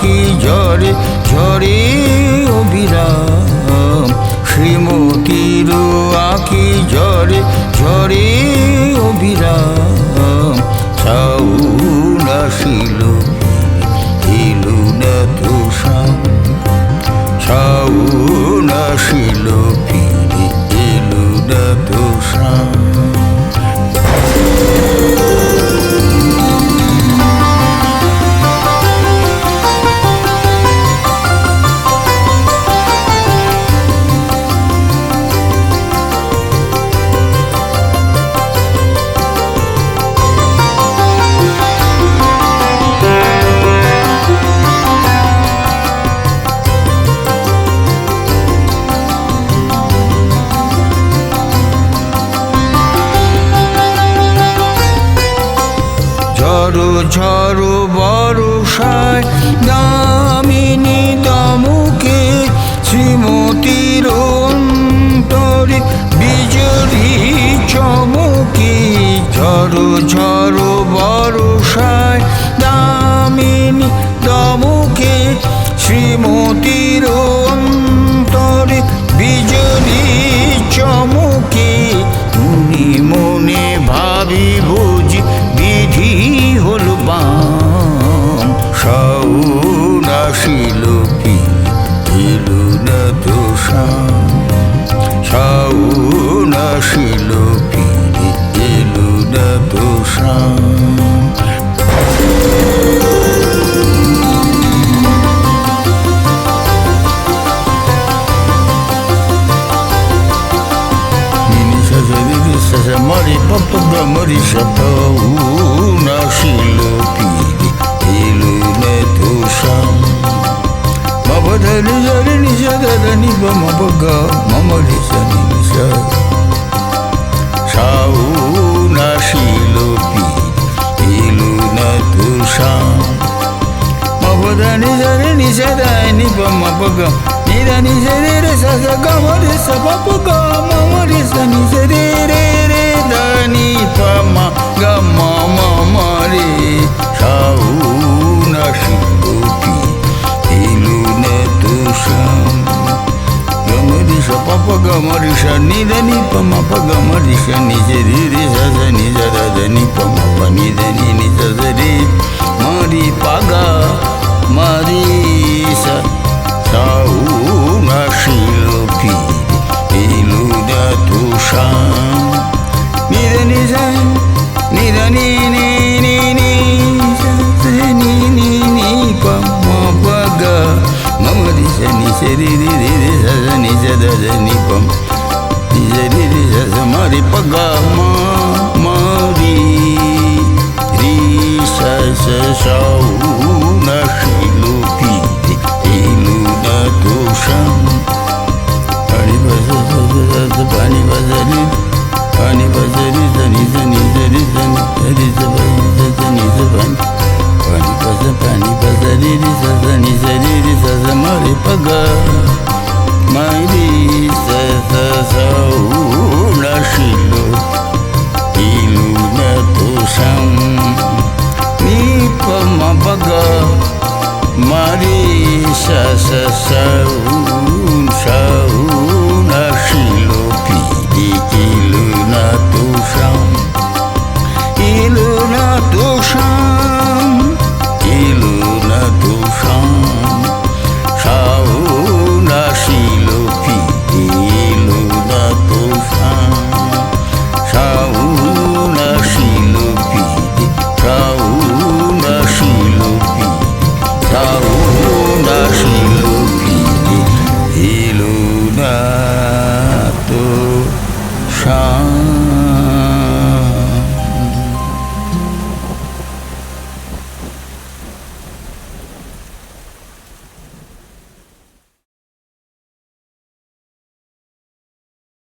আঁকি ঝরে ঝরে অবিরাম, শ্রীমতীর আঁকি ঝরে ঝরে অবিরাম। সাউন আসিল এলো না তো শাম, সাউন আসিল ফিরে এলো না তো শাম। ঝড়ো ঝড়ো বর্ষায় দামিনী দমুকে, শ্রীমতীর অন্তরে বিজলি চমকে। ঝড়ো ঝড়ো বর্ষায় দামিনী দমুকে, শ্রীমতীর অন্তরে বিজলি চমকে। মনে মনে ভাবি বুঝি বিধি হল বাম, সাউন আসিল এলো না তো শাম, সাউন আসিল ফিরে এলো না তো শাম। Mari papa ga mari saun আসিল ফিরে এলো না তো শাম। মা ধনি ধনি নিশা ধনি মা গা মা রে সনি নিশা, সাউন আসিল ফিরে এলো না তো শাম। মা ধনি ধনি নিশা ধনি মা গা নিরা নিশা রে সা গা মা রে সা পা গা মা রে সনি রে রে ধনি পা গা মা মা রে। সাউন আসিল ফিরে এলো না তো শাম। গমরি সা পা গা মরি সা নি ধনি পা গা মরি সা নি রে রে সা সা নি যা ধনি পা নি ধনি নি সা রে মারি পা গা মারি সা। সাউন আসিল ফিরে এলো না তো শাম। নিধনি নিধনি নি নি নি নি নি নি পা মা গা মরি সা নি সে রে রে রে রে সা সা নি যা ধনি পা নি রে রে সা সা মারি পা গা মা রি রি সা সা। সাউন আসিল ফিরে এলো না তো শাম। পানি বাজারে পানি বাজারে পানি বাজারে জানি জানি জানি জানি জানি জানি জানি পানি বাজারে পানি বাজারে রে জানি জানি রে জানি মারে পাগা মারি সা সা। সাউন আসিল এলো না তো শাম। নি পা মা পাগা মারি সা সা। সাউন সাউন আসিল ফিরে এলো না তো শাম, এলো না তো শাম, এলো না তো শাম। সাউন আসিল ফিরে এলো না তো শাম, সাউন আসিল ফিরে, সাউন আসিল ফিরে, সাউন আসিল ফিরে এলো না তো শাম।